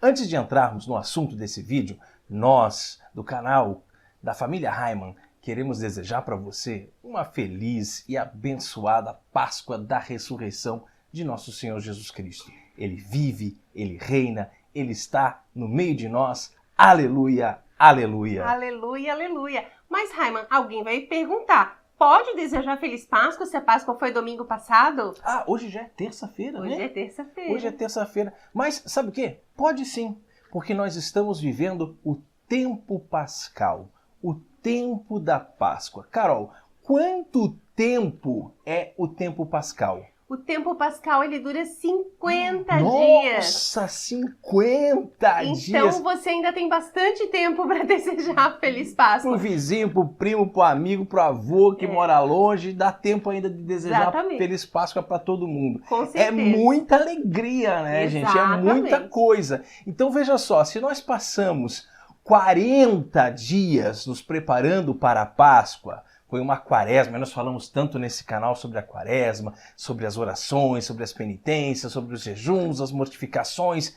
Antes de entrarmos no assunto desse vídeo, nós, do canal da família Reimann, queremos desejar para você uma feliz e abençoada Páscoa da ressurreição de nosso Senhor Jesus Cristo. Ele vive, Ele reina, Ele está no meio de nós. Aleluia, aleluia. Aleluia, aleluia. Mas, Reimann, alguém vai perguntar, pode desejar Feliz Páscoa se a Páscoa foi domingo passado? Ah, hoje já é terça-feira, né? Hoje é terça-feira. Hoje é terça-feira. Mas sabe o quê? Pode sim, porque nós estamos vivendo o tempo pascal, o tempo da Páscoa. Carol, quanto tempo é o tempo pascal? O tempo pascal, ele dura 50 dias. Nossa, 50 dias! Então você ainda tem bastante tempo para desejar Feliz Páscoa. Pro vizinho, pro primo, pro amigo, pro avô que mora longe, dá tempo ainda de desejar Feliz Páscoa para todo mundo. Com certeza. É muita alegria, né, gente? É muita coisa. Então veja só, se nós passamos 40 dias nos preparando para a Páscoa, foi uma quaresma, nós falamos tanto nesse canal sobre a quaresma, sobre as orações, sobre as penitências, sobre os jejuns, as mortificações,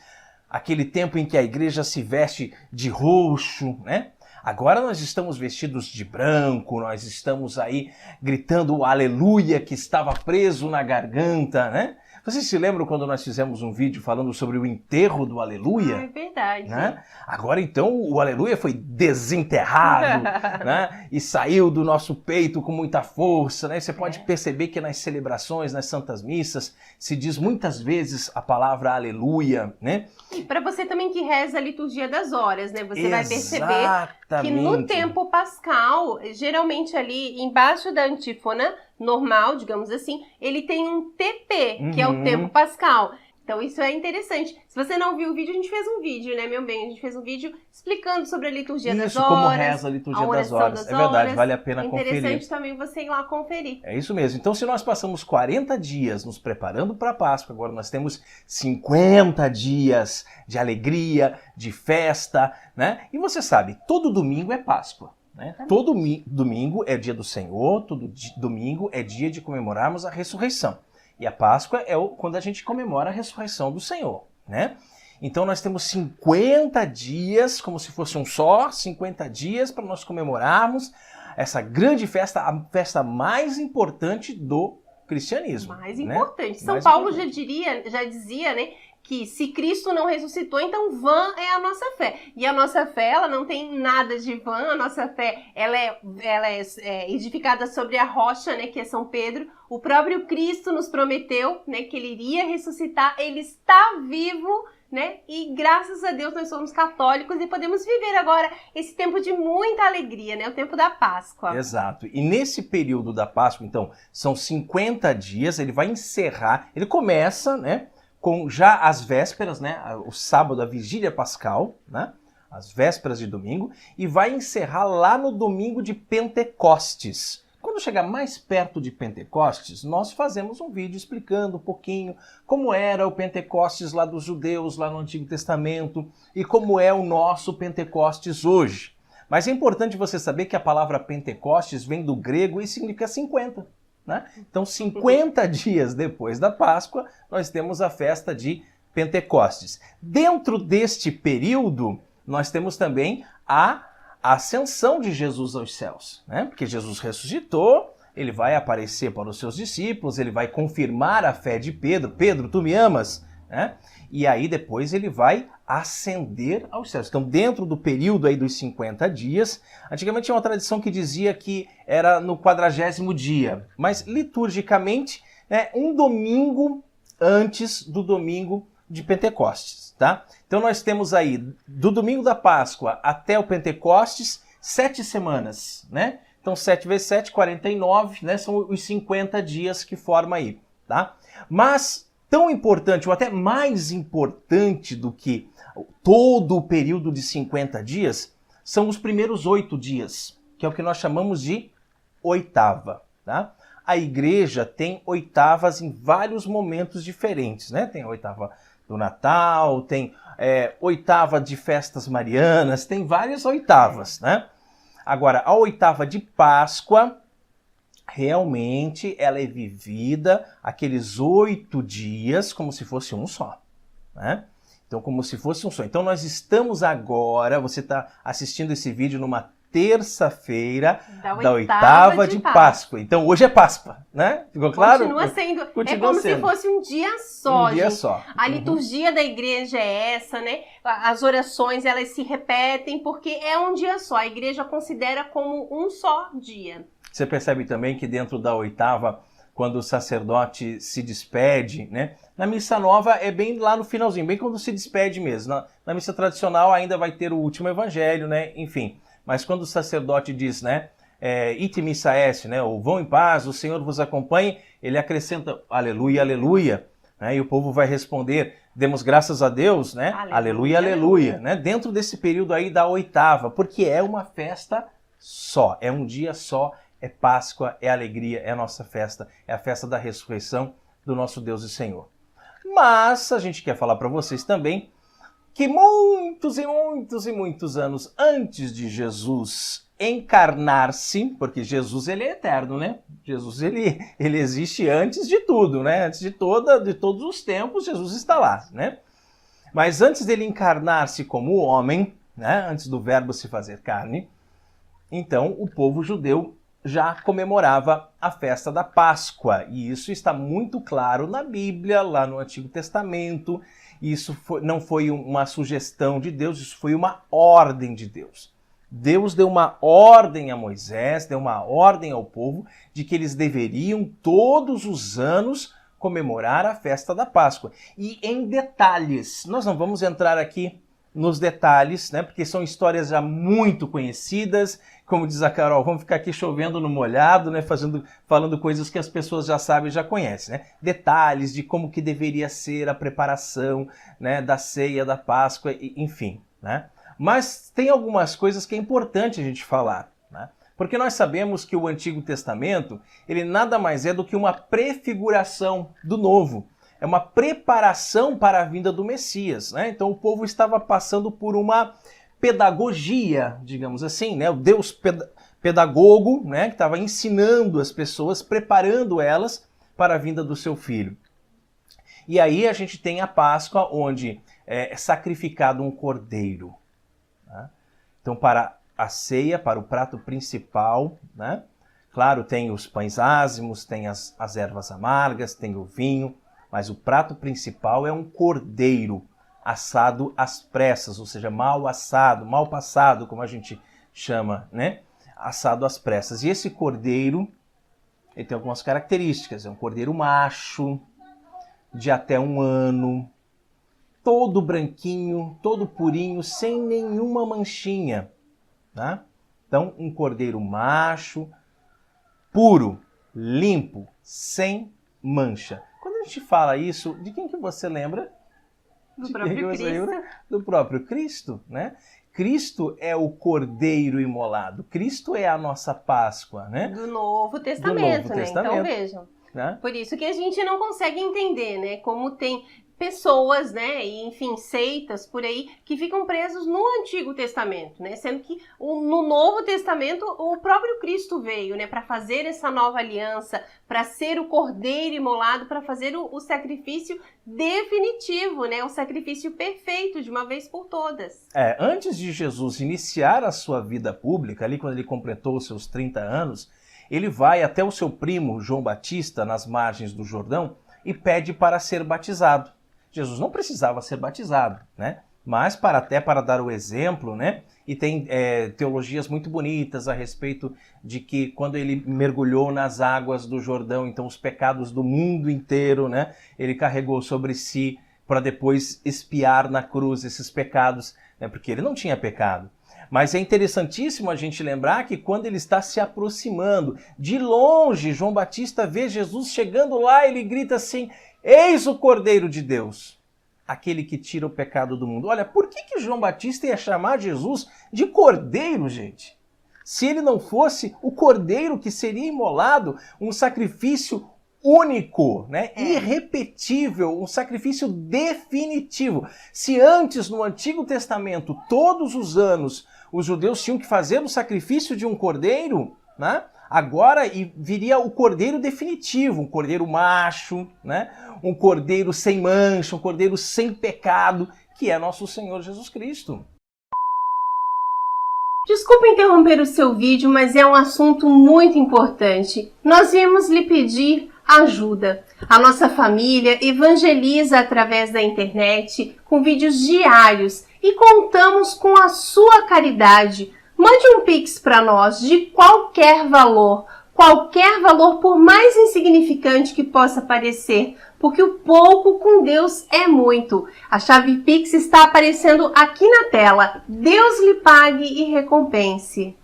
aquele tempo em que a igreja se veste de roxo, né? Agora nós estamos vestidos de branco, nós estamos aí gritando o aleluia que estava preso na garganta, né? Vocês se lembram quando nós fizemos um vídeo falando sobre o enterro do aleluia? Ah, é verdade. Né? Agora então o aleluia foi desenterrado, né? E saiu do nosso peito com muita força, né? Você pode perceber que nas celebrações, nas santas missas, se diz muitas vezes a palavra aleluia, né? E para você também que reza a liturgia das horas, né? Você vai perceber que no tempo pascal, geralmente ali embaixo da antífona normal, digamos assim, ele tem um TP, que é o tempo pascal. Então isso é interessante. Se você não viu o vídeo, a gente fez um vídeo, né, meu bem? A gente fez um vídeo explicando sobre a liturgia das horas. Como reza a liturgia das horas. É verdade, vale a pena conferir. É interessante também você ir lá conferir. É isso mesmo. Então se nós passamos 40 dias nos preparando para a Páscoa, agora nós temos 50 dias de alegria, de festa, né? E você sabe, todo domingo é Páscoa. Né? Todo domingo é dia do Senhor, todo domingo é dia de comemorarmos a ressurreição. E a Páscoa é quando a gente comemora a ressurreição do Senhor. Né? Então nós temos 50 dias, como se fosse um só, 50 dias para nós comemorarmos essa grande festa, a festa mais importante do cristianismo. Mais importante. São Paulo já dizia, né? Que se Cristo não ressuscitou, então vã é a nossa fé. E a nossa fé, ela não tem nada de vã, a nossa fé, ela é edificada sobre a rocha, né, que é São Pedro. O próprio Cristo nos prometeu, né, que ele iria ressuscitar, ele está vivo, né, e graças a Deus nós somos católicos e podemos viver agora esse tempo de muita alegria, né, o tempo da Páscoa. Exato. E nesse período da Páscoa, então, são 50 dias, ele vai encerrar, ele começa, né, com já as vésperas, né, o sábado, a vigília pascal, né, as vésperas de domingo, e vai encerrar lá no domingo de Pentecostes. Quando chegar mais perto de Pentecostes, nós fazemos um vídeo explicando um pouquinho como era o Pentecostes lá dos judeus, lá no Antigo Testamento, e como é o nosso Pentecostes hoje. Mas é importante você saber que a palavra Pentecostes vem do grego e significa 50. Né? Então, 50 dias depois da Páscoa, nós temos a festa de Pentecostes. Dentro deste período, nós temos também a ascensão de Jesus aos céus, né? Porque Jesus ressuscitou, ele vai aparecer para os seus discípulos, ele vai confirmar a fé de Pedro. Pedro, tu me amas? Né? E aí depois ele vai ascender aos céus. Então, dentro do período aí dos 50 dias, antigamente tinha uma tradição que dizia que era no 40º dia, mas liturgicamente, né, um domingo antes do domingo de Pentecostes, tá? Então nós temos aí, do domingo da Páscoa até o Pentecostes, 7 semanas, né? Então 7 vezes 7, 49, né? São os 50 dias que forma aí, tá? Mas tão importante, ou até mais importante do que todo o período de 50 dias, são os primeiros 8 dias, que é o que nós chamamos de oitava, tá? A igreja tem oitavas em vários momentos diferentes, né? Tem a oitava do Natal, tem oitava de festas marianas, tem várias oitavas, né? Agora, a oitava de Páscoa, realmente ela é vivida aqueles 8 dias como se fosse um só, né? Então, como se fosse um sonho. Então, nós estamos agora, você está assistindo esse vídeo numa terça-feira da oitava de Páscoa. Então, hoje é Páscoa, né? Ficou claro? Continua sendo. Continua é como sendo. se fosse um dia só, Um dia só. A liturgia da igreja é essa, né? As orações, elas se repetem porque é um dia só. A igreja considera como um só dia. Você percebe também que dentro da oitava, quando o sacerdote se despede, né? Na missa nova é bem lá no finalzinho, bem quando se despede mesmo. Na missa tradicional ainda vai ter o último evangelho, né? Enfim. Mas quando o sacerdote diz, né, ite missa est, né, ou vão em paz, o Senhor vos acompanhe, ele acrescenta aleluia, aleluia, né, e o povo vai responder, demos graças a Deus, né, aleluia, aleluia, né, dentro desse período aí da oitava, porque é uma festa só, é um dia só, é Páscoa, é alegria, é a nossa festa, é a festa da ressurreição do nosso Deus e Senhor. Mas a gente quer falar para vocês também que muitos e muitos e muitos anos antes de Jesus encarnar-se, porque Jesus ele é eterno, né? Jesus ele existe antes de tudo, né? Antes de todos os tempos, Jesus está lá, né? Mas antes dele encarnar-se como homem, né? Antes do verbo se fazer carne, então o povo judeu já comemorava a festa da Páscoa. E isso está muito claro na Bíblia, lá no Antigo Testamento. Isso não foi uma sugestão de Deus, isso foi uma ordem de Deus. Deus deu uma ordem a Moisés, deu uma ordem ao povo de que eles deveriam todos os anos comemorar a festa da Páscoa. E em detalhes, nós não vamos entrar aqui nos detalhes, né? Porque são histórias já muito conhecidas. Como diz a Carol, vamos ficar aqui chovendo no molhado, né? Falando coisas que as pessoas já sabem e já conhecem, né? Detalhes de como que deveria ser a preparação, né, da ceia, da Páscoa, enfim, né? Mas tem algumas coisas que é importante a gente falar, né? Porque nós sabemos que o Antigo Testamento, ele nada mais é do que uma prefiguração do Novo. É uma preparação para a vinda do Messias, né? Então o povo estava passando por uma pedagogia, digamos assim, né? O Deus pedagogo, né? Que estava ensinando as pessoas, preparando elas para a vinda do seu filho. E aí a gente tem a Páscoa, onde é sacrificado um cordeiro, né? Então para a ceia, para o prato principal, né? Claro, tem os pães ázimos, tem as ervas amargas, tem o vinho, mas o prato principal é um cordeiro assado às pressas, ou seja, mal assado, mal passado, como a gente chama, né? Assado às pressas. E esse cordeiro, ele tem algumas características. É um cordeiro macho, de até 1 ano, todo branquinho, todo purinho, sem nenhuma manchinha, tá? Então, um cordeiro macho, puro, limpo, sem mancha. Quando a gente fala isso, de quem que você lembra? Do próprio Cristo. Do próprio Cristo, né? Cristo é o cordeiro imolado. Cristo é a nossa Páscoa, né? Do Novo Testamento, Do Novo né? Testamento. Então vejam. Né? Por isso que a gente não consegue entender, né? Como tem pessoas, né? E, enfim, seitas por aí que ficam presos no Antigo Testamento, né? Sendo que no Novo Testamento o próprio Cristo veio, né? Para fazer essa nova aliança, para ser o cordeiro imolado, para fazer o sacrifício definitivo, né? O sacrifício perfeito de uma vez por todas. Antes de Jesus iniciar a sua vida pública, ali quando ele completou os seus 30 anos, ele vai até o seu primo João Batista, nas margens do Jordão, e pede para ser batizado. Jesus não precisava ser batizado, né? Mas até para dar o exemplo, né? E tem teologias muito bonitas a respeito de que quando ele mergulhou nas águas do Jordão, então os pecados do mundo inteiro, né? Ele carregou sobre si para depois expiar na cruz esses pecados, né? Porque ele não tinha pecado. Mas é interessantíssimo a gente lembrar que quando ele está se aproximando, de longe, João Batista vê Jesus chegando lá, ele grita assim: eis o Cordeiro de Deus, aquele que tira o pecado do mundo. Olha, por que João Batista ia chamar Jesus de Cordeiro, gente? Se ele não fosse o Cordeiro que seria imolado, um sacrifício único, né? Irrepetível, um sacrifício definitivo. Se antes, no Antigo Testamento, todos os anos, os judeus tinham que fazer o sacrifício de um cordeiro, né? Agora viria o cordeiro definitivo, um cordeiro macho, né? Um cordeiro sem mancha, um cordeiro sem pecado, que é nosso Senhor Jesus Cristo. Desculpa interromper o seu vídeo, mas é um assunto muito importante. Nós viemos lhe pedir ajuda. A nossa família evangeliza através da internet com vídeos diários e contamos com a sua caridade. Mande um Pix para nós de qualquer valor por mais insignificante que possa parecer, porque o pouco com Deus é muito. A chave Pix está aparecendo aqui na tela. Deus lhe pague e recompense.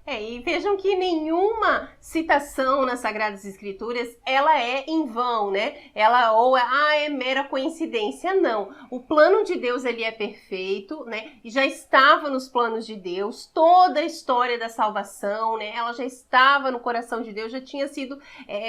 E vejam que nenhuma citação nas Sagradas Escrituras, ela é em vão, né? Ela é mera coincidência, não. O plano de Deus, ele é perfeito, né? E já estava nos planos de Deus, toda a história da salvação, né? Ela já estava no coração de Deus, já tinha sido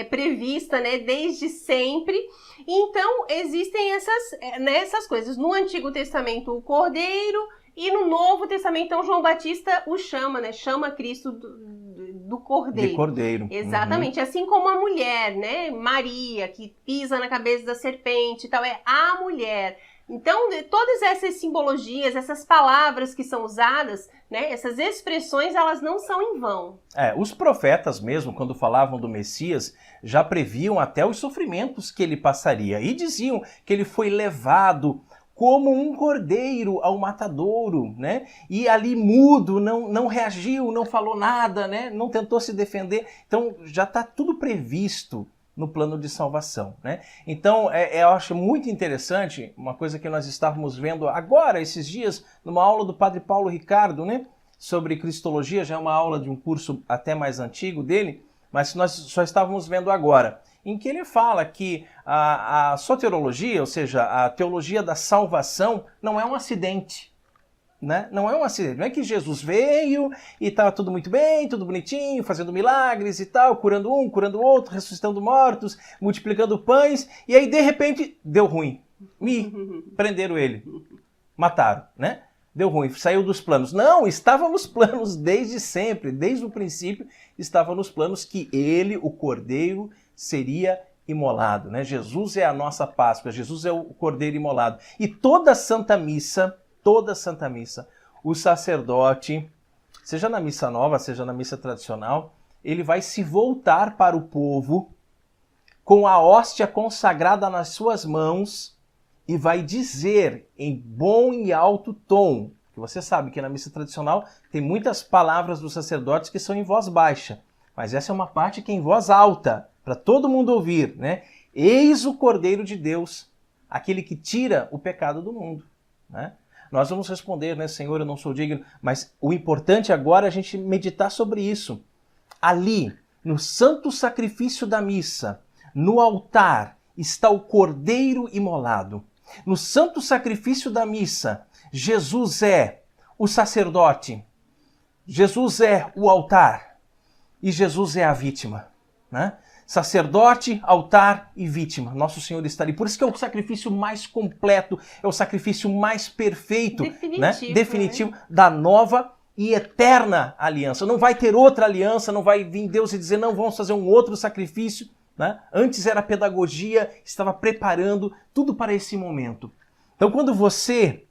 prevista, né? Desde sempre. Então, existem essas coisas. No Antigo Testamento, o Cordeiro, e no Novo Testamento, então, João Batista o chama, né? Chama Cristo do Cordeiro. De Cordeiro. Exatamente. Assim como a mulher, né? Maria, que pisa na cabeça da serpente e tal, é a mulher. Então, todas essas simbologias, essas palavras que são usadas, né? Essas expressões, elas não são em vão. Os profetas mesmo, quando falavam do Messias, já previam até os sofrimentos que ele passaria. E diziam que ele foi levado como um cordeiro ao matadouro, né? E ali mudo, não reagiu, não falou nada, né? Não tentou se defender. Então já está tudo previsto no plano de salvação, né? Então eu acho muito interessante uma coisa que nós estávamos vendo agora, esses dias, numa aula do Padre Paulo Ricardo, né? Sobre Cristologia, já é uma aula de um curso até mais antigo dele, mas nós só estávamos vendo agora, em que ele fala que a soteriologia, ou seja, a teologia da salvação, não é um acidente, né? Não é um acidente, não é que Jesus veio e estava tudo muito bem, tudo bonitinho, fazendo milagres e tal, curando um, curando o outro, ressuscitando mortos, multiplicando pães, e aí de repente deu ruim, prenderam ele, mataram, né? Deu ruim, saiu dos planos. Não, estava nos planos desde sempre, desde o princípio, estava nos planos que ele, o Cordeiro, seria imolado, né? Jesus é a nossa Páscoa, Jesus é o Cordeiro imolado. E toda Santa Missa, o sacerdote, seja na missa nova, seja na missa tradicional, ele vai se voltar para o povo com a hóstia consagrada nas suas mãos e vai dizer em bom e alto tom, que você sabe que na missa tradicional tem muitas palavras dos sacerdotes que são em voz baixa, mas essa é uma parte que é em voz alta, para todo mundo ouvir, né? Eis o Cordeiro de Deus, aquele que tira o pecado do mundo, né? Nós vamos responder, né? Senhor, eu não sou digno, mas o importante agora é a gente meditar sobre isso. Ali, no santo sacrifício da missa, no altar, está o Cordeiro imolado. No santo sacrifício da missa, Jesus é o sacerdote, Jesus é o altar e Jesus é a vítima, né? Sacerdote, altar e vítima. Nosso Senhor está ali. Por isso que é o sacrifício mais completo, é o sacrifício mais perfeito, definitivo, né? Da nova e eterna aliança. Não vai ter outra aliança, não vai vir Deus e dizer, não, vamos fazer um outro sacrifício, né? Antes era pedagogia, estava preparando tudo para esse momento. Então quando você,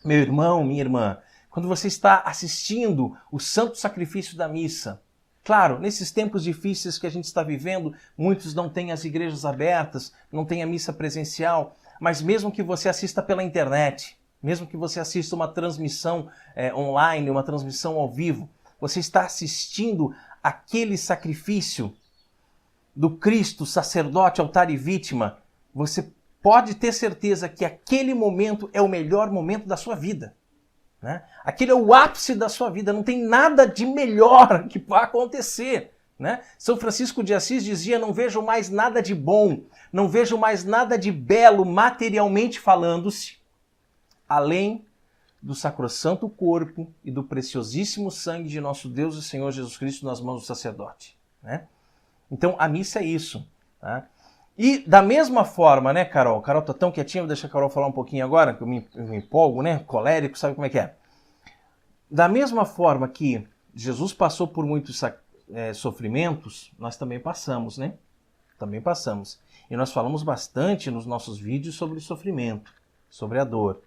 meu irmão, minha irmã, quando você está assistindo o santo sacrifício da missa, claro, nesses tempos difíceis que a gente está vivendo, muitos não têm as igrejas abertas, não têm a missa presencial, mas mesmo que você assista pela internet, mesmo que você assista uma transmissão online, uma transmissão ao vivo, você está assistindo aquele sacrifício do Cristo, sacerdote, altar e vítima, você pode ter certeza que aquele momento é o melhor momento da sua vida, né? Aquele é o ápice da sua vida, não tem nada de melhor que vai acontecer, né? São Francisco de Assis dizia, não vejo mais nada de bom, não vejo mais nada de belo, materialmente falando-se, além do sacrossanto corpo e do preciosíssimo sangue de nosso Deus e Senhor Jesus Cristo nas mãos do sacerdote, né? Então a missa é isso, tá? E da mesma forma, né, Carol? Carol tá tão quietinha, vou deixar a Carol falar um pouquinho agora, que eu me empolgo, né? Colérico, sabe como é que é? Da mesma forma que Jesus passou por muitos sofrimentos, nós também passamos, né? Também passamos. E nós falamos bastante nos nossos vídeos sobre o sofrimento, sobre a dor.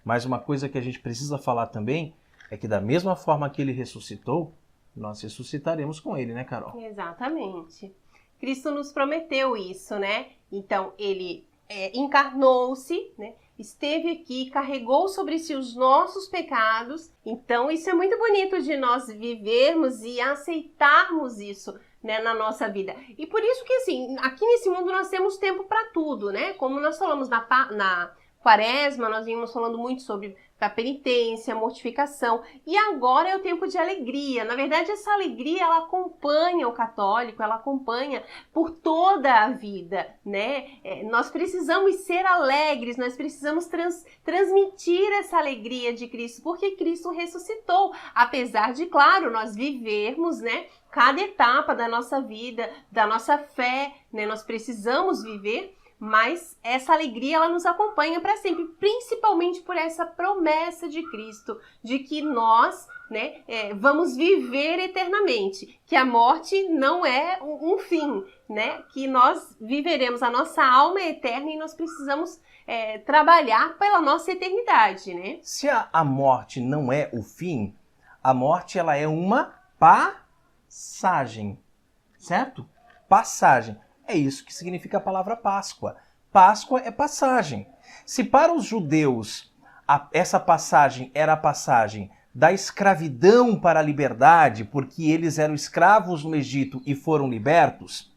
Mas uma coisa que a gente precisa falar também é que da mesma forma que ele ressuscitou, nós ressuscitaremos com ele, né, Carol? Exatamente. Cristo nos prometeu isso, né? Então, ele encarnou-se, né? Esteve aqui, carregou sobre si os nossos pecados. Então, isso é muito bonito de nós vivermos e aceitarmos isso, né, na nossa vida. E por isso que, assim, aqui nesse mundo nós temos tempo para tudo, né? Como nós falamos na Quaresma, nós vimos falando muito sobre a penitência, a mortificação, e agora é o tempo de alegria. Na verdade, essa alegria, ela acompanha o católico, ela acompanha por toda a vida, né? Nós precisamos ser alegres, nós precisamos transmitir essa alegria de Cristo, porque Cristo ressuscitou, apesar de, claro, nós vivermos, né, cada etapa da nossa vida, da nossa fé, né, nós precisamos viver, mas essa alegria, ela nos acompanha para sempre, principalmente por essa promessa de Cristo, de que nós, né, vamos viver eternamente, que a morte não é um fim, né, que nós viveremos, a nossa alma é eterna e nós precisamos trabalhar pela nossa eternidade, né? Se a morte não é o fim, a morte ela é uma passagem, certo? Passagem. É isso que significa a palavra Páscoa. Páscoa é passagem. Se para os judeus essa passagem era a passagem da escravidão para a liberdade, porque eles eram escravos no Egito e foram libertos,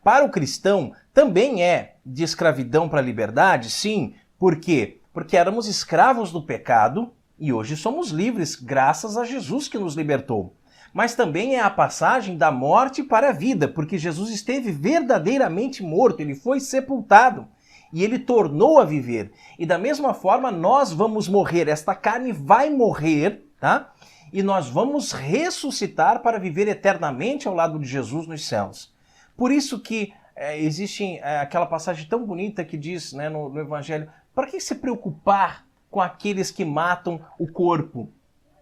para o cristão também é de escravidão para a liberdade, sim. Por quê? Porque éramos escravos do pecado e hoje somos livres graças a Jesus que nos libertou. Mas também é a passagem da morte para a vida, porque Jesus esteve verdadeiramente morto, ele foi sepultado e ele tornou a viver. E da mesma forma nós vamos morrer, esta carne vai morrer, tá? E nós vamos ressuscitar para viver eternamente ao lado de Jesus nos céus. Por isso que existe aquela passagem tão bonita que diz, né, no Evangelho, para que se preocupar com aqueles que matam o corpo?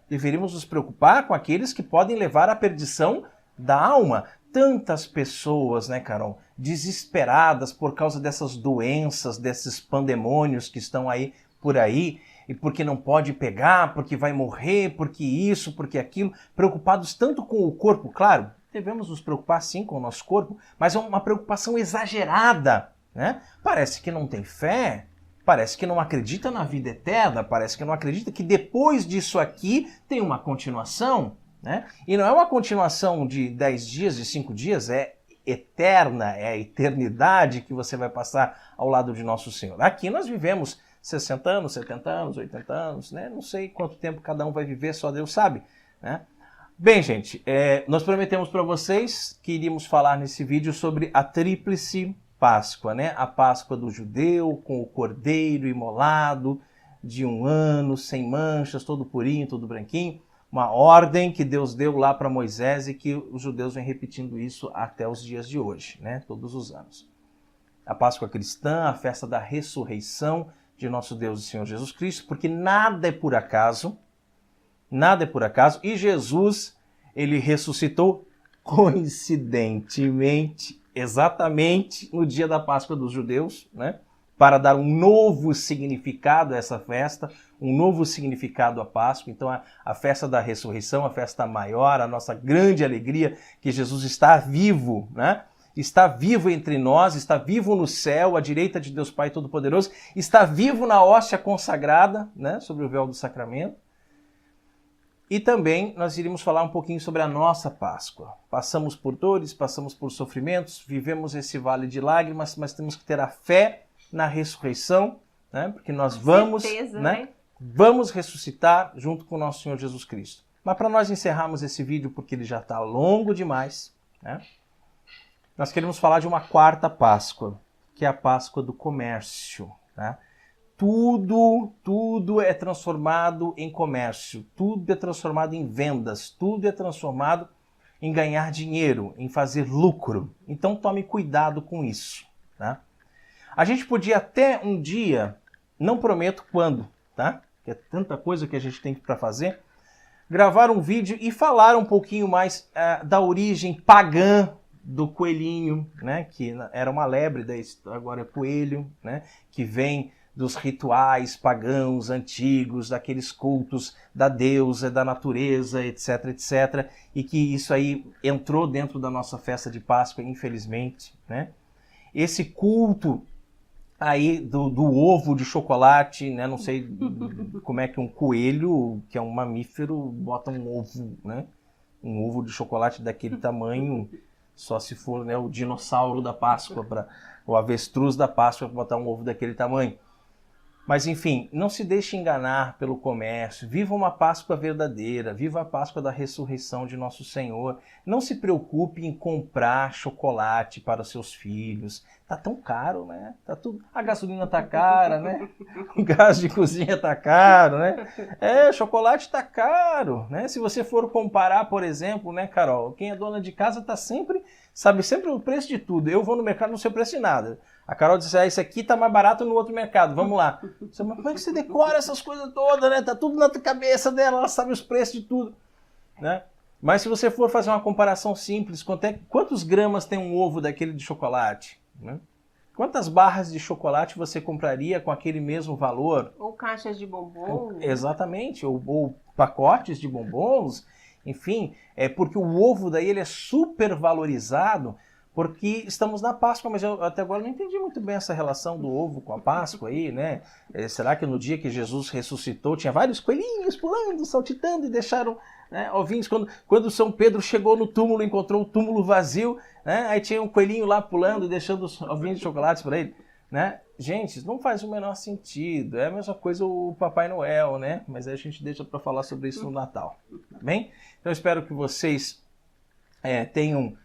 Deveríamos nos preocupar com aqueles que podem levar à perdição da alma. Tantas pessoas, né, Carol, desesperadas por causa dessas doenças, desses pandemônios que estão aí por aí, e porque não pode pegar, porque vai morrer, porque isso, porque aquilo, preocupados tanto com o corpo. Claro, devemos nos preocupar sim com o nosso corpo, mas é uma preocupação exagerada, né? Parece que não tem fé, parece que não acredita na vida eterna, parece que não acredita que depois disso aqui tem uma continuação, né? E não é uma continuação de 10 dias, de 5 dias, é eterna, é a eternidade que você vai passar ao lado de nosso Senhor. Aqui nós vivemos 60 anos, 70 anos, 80 anos, né? Não sei quanto tempo cada um vai viver, só Deus sabe, né? Bem, gente, nós prometemos para vocês que iríamos falar nesse vídeo sobre a tríplice Páscoa, né? A Páscoa do judeu, com o cordeiro imolado, de 1 ano, sem manchas, todo purinho, todo branquinho. Uma ordem que Deus deu lá para Moisés e que os judeus vêm repetindo isso até os dias de hoje, né? Todos os anos. A Páscoa cristã, a festa da ressurreição de nosso Deus e Senhor Jesus Cristo, porque nada é por acaso, e Jesus, ele ressuscitou coincidentemente, exatamente no dia da Páscoa dos judeus, né? Para dar um novo significado a essa festa, um novo significado à Páscoa. Então a festa da ressurreição, a festa maior, a nossa grande alegria que Jesus está vivo, né? Está vivo entre nós, está vivo no céu, à direita de Deus Pai Todo-Poderoso, está vivo na hóstia consagrada, né? Sobre o véu do sacramento. E também nós iríamos falar um pouquinho sobre a nossa Páscoa. Passamos por dores, passamos por sofrimentos, vivemos esse vale de lágrimas, mas temos que ter a fé na ressurreição, né? Porque nós vamos, né? Vamos ressuscitar junto com o nosso Senhor Jesus Cristo. Mas para nós encerrarmos esse vídeo, porque ele já está longo demais, né? Nós queremos falar de uma quarta Páscoa, que é a Páscoa do comércio, né? Tudo é transformado em comércio, tudo é transformado em vendas, tudo é transformado em ganhar dinheiro, em fazer lucro. Então tome cuidado com isso, tá? A gente podia até um dia, não prometo quando, tá? Que é tanta coisa que a gente tem para fazer, gravar um vídeo e falar um pouquinho mais da origem pagã do coelhinho, né? Que era uma lebre, agora é coelho, né? Que vem dos rituais pagãos antigos, daqueles cultos da deusa, da natureza, etc, etc. E que isso aí entrou dentro da nossa festa de Páscoa, infelizmente, né? Esse culto aí do ovo de chocolate, né? Não sei como é que um coelho, que é um mamífero, bota um ovo, né? Um ovo de chocolate daquele tamanho, só se for, né, o dinossauro da Páscoa, o avestruz da Páscoa, para botar um ovo daquele tamanho. Mas enfim, não se deixe enganar pelo comércio, viva uma Páscoa verdadeira, viva a Páscoa da ressurreição de nosso Senhor. Não se preocupe em comprar chocolate para os seus filhos. Tá tão caro, né? Tá tudo... A gasolina tá cara, né? O gás de cozinha tá caro, né? O chocolate tá caro, né? Se você for comparar, por exemplo, né, Carol? Quem é dona de casa tá sempre, sabe sempre o preço de tudo. Eu vou no mercado, não sei o preço de nada. A Carol disse, isso aqui tá mais barato no outro mercado, vamos lá. Mas como é que você decora essas coisas todas, né? Tá tudo na cabeça dela, ela sabe os preços de tudo, né? Mas se você for fazer uma comparação simples, quantos gramas tem um ovo daquele de chocolate, né? Quantas barras de chocolate você compraria com aquele mesmo valor? Ou caixas de bombons. Exatamente, ou pacotes de bombons, enfim, porque o ovo daí ele é super valorizado, porque estamos na Páscoa, mas eu até agora não entendi muito bem essa relação do ovo com a Páscoa aí, né? Será que no dia que Jesus ressuscitou tinha vários coelhinhos pulando, saltitando e deixaram, né, ovinhos? Quando São Pedro chegou no túmulo, encontrou o túmulo vazio, né? Aí tinha um coelhinho lá pulando e deixando os ovinhos de chocolate para ele, né? Gente, isso não faz o menor sentido. É a mesma coisa o Papai Noel, né? Mas aí a gente deixa para falar sobre isso no Natal, tá bem? Então eu espero que vocês tenham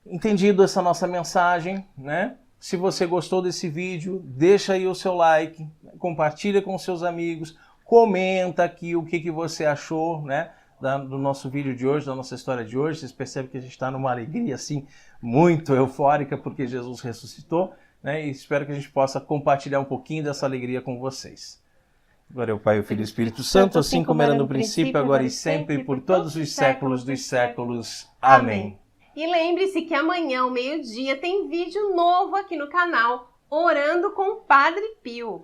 entendido essa nossa mensagem, né? Se você gostou desse vídeo, deixa aí o seu like, compartilha com seus amigos, comenta aqui o que você achou, né, do nosso vídeo de hoje, da nossa história de hoje. Vocês percebem que a gente está numa alegria assim muito eufórica porque Jesus ressuscitou, né? E espero que a gente possa compartilhar um pouquinho dessa alegria com vocês. Glória ao Pai, ao Filho e ao Espírito Santo, assim como era no princípio, agora e sempre, por todos os séculos dos séculos. Amém. E lembre-se que amanhã, ao meio-dia, tem vídeo novo aqui no canal, Orando com o Padre Pio.